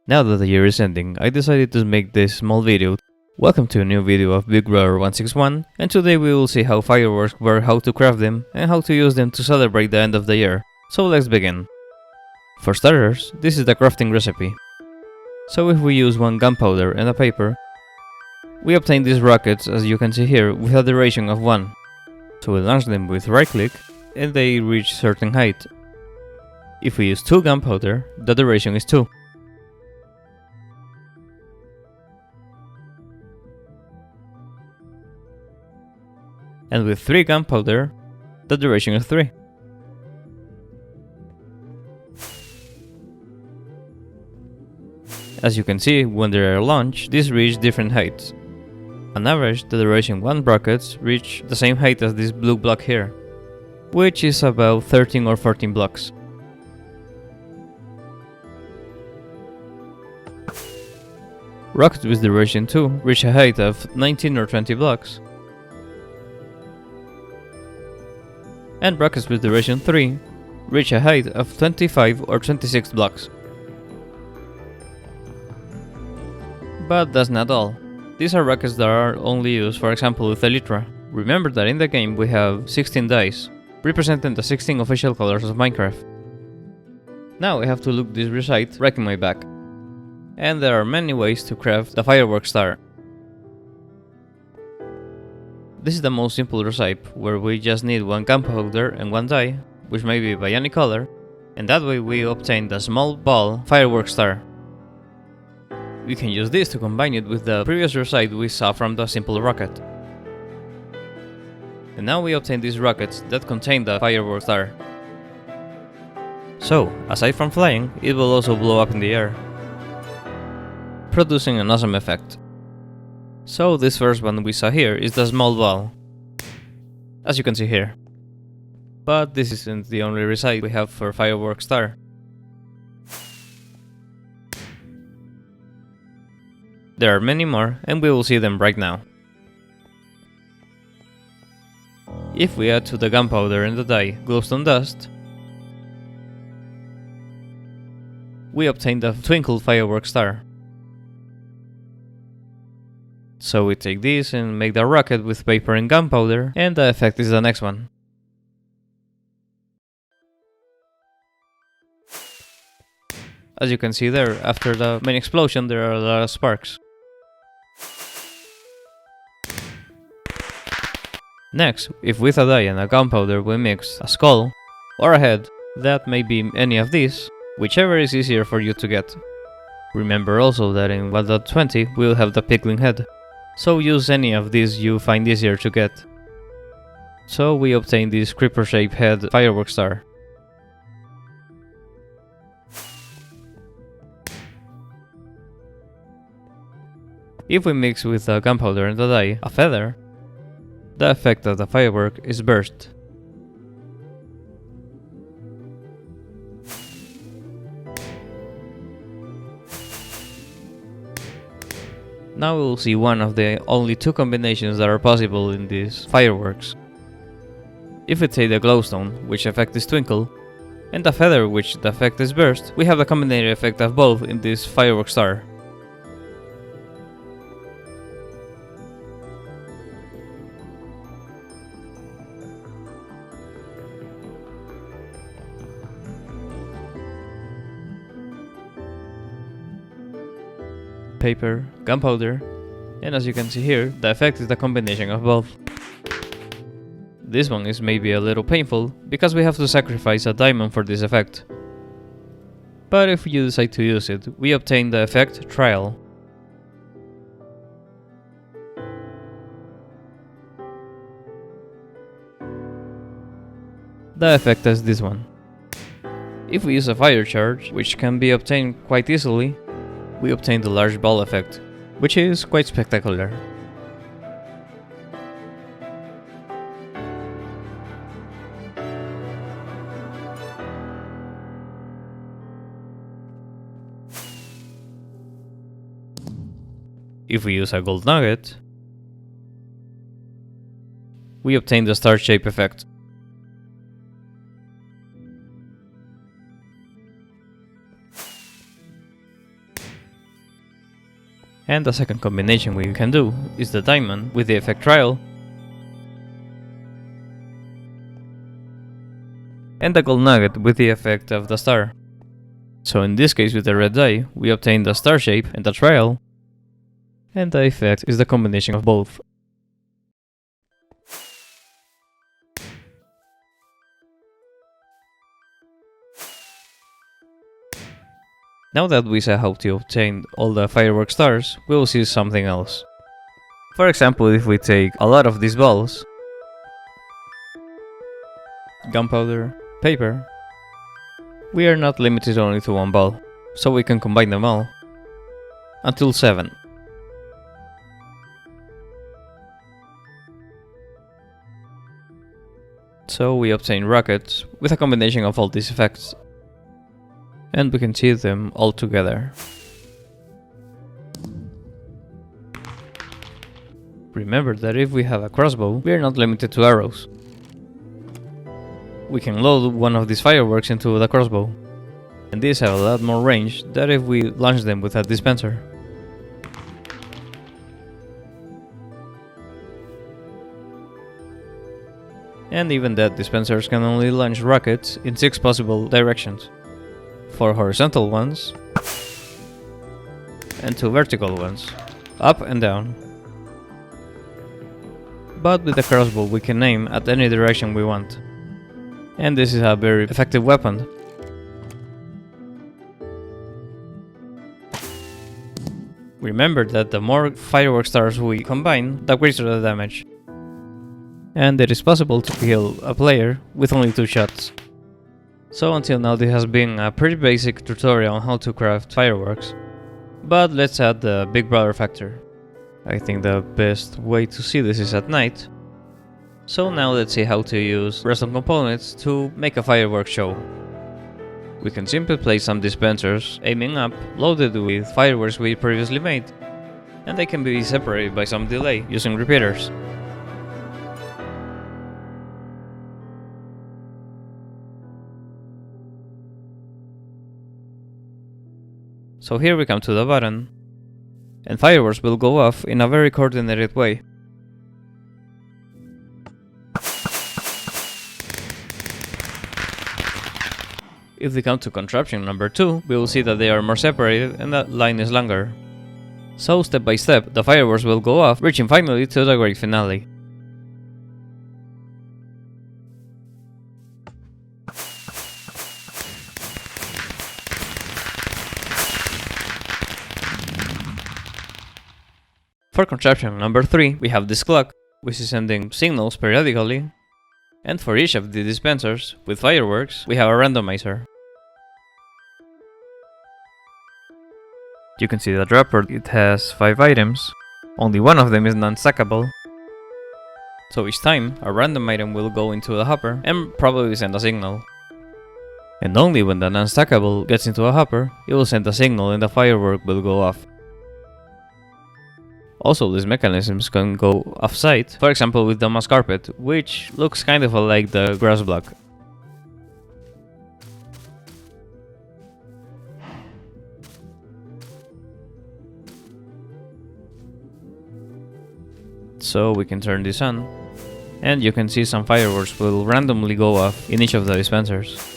Now that the year is ending, I decided to make this small video. Welcome to a new video of Big Brother 161, and today we will see how fireworks work, how to craft them, and how to use them to celebrate the end of the year. So let's begin. For starters, this is the crafting recipe. So if we use one gunpowder and a paper, we obtain these rockets, as you can see here, with a duration of 1. So we launch them with right click, and they reach certain height. If we use 2 gunpowder, the duration is 2. And with 3 gunpowder, the duration is 3. As you can see, when they are launched, these reach different heights. On average, the duration 1 rockets reach the same height as this blue block here, which is about 13 or 14 blocks. Rockets with duration 2 reach a height of 19 or 20 blocks. And rockets with duration 3 reach a height of 25 or 26 blocks. But that's not all. These are rockets that are only used, for example, with Elytra. Remember that in the game we have 16 dice, representing the 16 official colors of Minecraft. Now I have to look this recite right in my back. And there are many ways to craft the firework star. This is the most simple recipe, where we just need 1 gunpowder and 1 die, which may be by any color, and that way we obtain the small ball firework star. We can use this to combine it with the previous recipe we saw from the simple rocket. And now we obtain these rockets that contain the firework star. So, aside from flying, it will also blow up in the air, producing an awesome effect. So this first one we saw here is the small ball, as you can see here. But this isn't the only recipe we have for firework star. There are many more, and we will see them right now. If we add to the gunpowder and the dye glowstone dust, we obtain the twinkle firework star. So we take this and make the rocket with paper and gunpowder, and the effect is the next one. As you can see there, after the main explosion there are a lot of sparks. Next, if with a dye and a gunpowder we mix a skull or a head, that may be any of these, whichever is easier for you to get. Remember also that in 1.20 we'll have the pigling head, so use any of these you find easier to get. So we obtain this creeper-shaped head firework star. If we mix with the gunpowder and the dye a feather, the effect of the firework is burst. Now we will see one of the only 2 combinations that are possible in these fireworks. If we take the glowstone, which effect is twinkle, and the feather, which the effect is burst, we have the combined effect of both in this firework star. Paper, gunpowder, and as you can see here, the effect is the combination of both. This one is maybe a little painful, because we have to sacrifice a diamond for this effect. But if you decide to use it, we obtain the effect Trial. The effect is this one. If we use a fire charge, which can be obtained quite easily, we obtain the large ball effect, which is quite spectacular. If we use a gold nugget, we obtain the star shape effect. And the second combination we can do is the diamond with the effect trial, and the gold nugget with the effect of the star. So in this case with the red die, we obtain the star shape and the trial, and the effect is the combination of both. Now that we saw how to obtain all the firework stars, we will see something else. For example, if we take a lot of these balls, gunpowder, paper, we are not limited only to one ball, so we can combine them all until 7. So we obtain rockets with a combination of all these effects, and we can see them all together. Remember that if we have a crossbow, we are not limited to arrows. We can load one of these fireworks into the crossbow, and these have a lot more range than if we launch them with a dispenser. And even that, dispensers can only launch rockets in 6 possible directions. 4 horizontal ones, and 2 vertical ones, up and down. But with the crossbow we can aim at any direction we want. And this is a very effective weapon. Remember that the more firework stars we combine, the greater the damage. And it is possible to kill a player with only 2 shots. So until now this has been a pretty basic tutorial on how to craft fireworks. But let's add the Big Brother factor. I think the best way to see this is at night. So now let's see how to use redstone components to make a fireworks show. We can simply place some dispensers aiming up, loaded with fireworks we previously made, and they can be separated by some delay using repeaters. So here we come to the button, and fireworks will go off in a very coordinated way. If we come to contraption number 2, we will see that they are more separated and that line is longer. So step by step, the fireworks will go off, reaching finally to the great finale. For contraption number 3, we have this clock, which is sending signals periodically. And for each of the dispensers with fireworks, we have a randomizer. You can see the dropper, it has 5 items. Only one of them is non-stackable. So each time, a random item will go into the hopper and probably send a signal. And only when the non-stackable gets into a hopper, it will send a signal and the firework will go off. Also, these mechanisms can go off-site, for example with the moss carpet, which looks kind of like the grass block. So we can turn this on, and you can see some fireworks will randomly go off in each of the dispensers.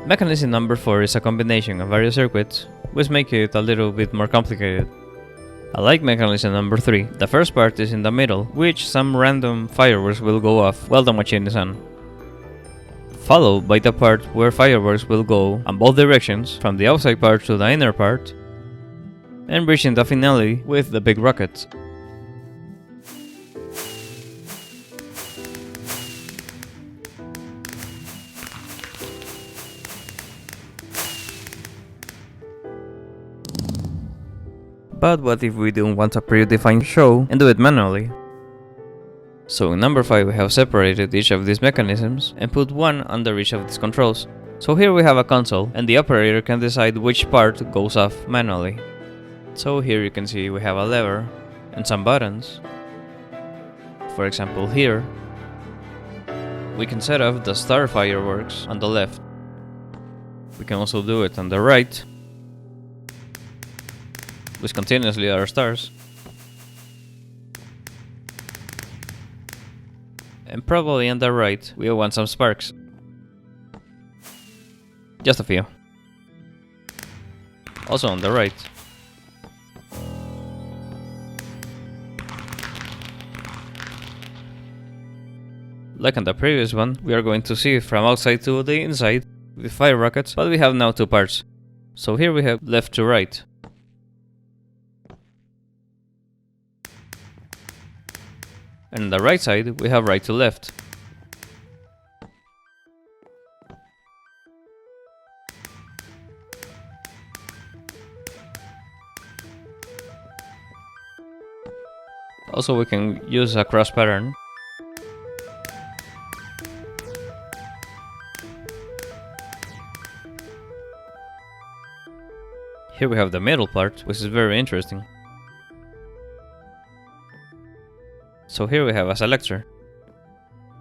Mechanism number 4 is a combination of various circuits, which make it a little bit more complicated. I like mechanism number 3. The first part is in the middle, which some random fireworks will go off while the machine is on. Followed by the part where fireworks will go on both directions, from the outside part to the inner part, and reaching the finale with the big rockets. But what if we don't want a predefined show and do it manually? So in number 5 we have separated each of these mechanisms and put one under each of these controls. So here we have a console and the operator can decide which part goes off manually. So here you can see we have a lever and some buttons. For example here. We can set up the star fireworks on the left. We can also do it on the right, which continuously are stars. And probably on the right, we want some sparks. Just a few. Also on the right. Like on the previous one, we are going to see from outside to the inside with fire rockets, but we have now two parts. So here we have left to right. And on the right side, we have right to left. Also, we can use a cross pattern. Here we have the middle part, which is very interesting. So here we have a selector.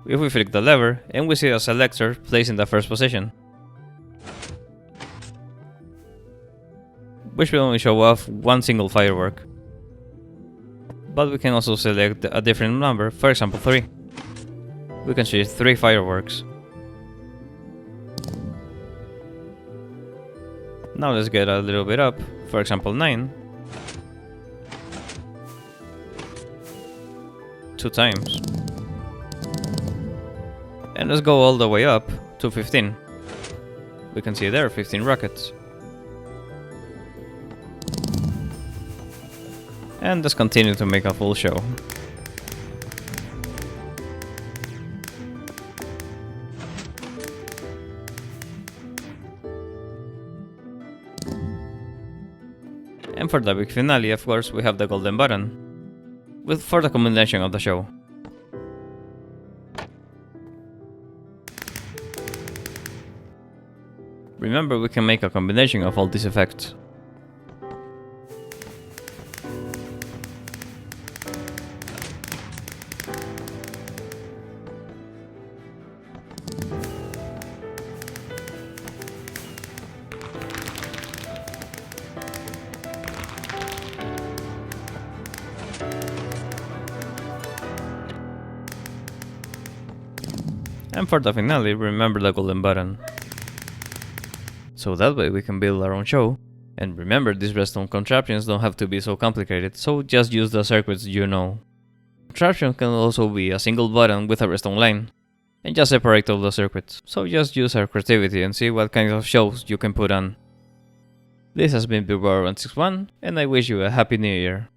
If we flick the lever, and we see a selector placed in the first position, which will only show off one single firework. But we can also select a different number, for example 3. We can choose 3 fireworks. Now let's get a little bit up, for example 9. 2 times. And let's go all the way up to 15. We can see there 15 rockets. And let's continue to make a full show. And for the big finale, of course, we have the golden button, for the combination of the show. Remember, we can make a combination of all these effects. And for the finale, remember the golden button. So that way we can build our own show. And remember, these redstone contraptions don't have to be so complicated, so just use the circuits you know. Contraption can also be a single button with a redstone line, and just separate all the circuits. So just use our creativity and see what kind of shows you can put on. This has been Big Brother 161, and I wish you a happy new year.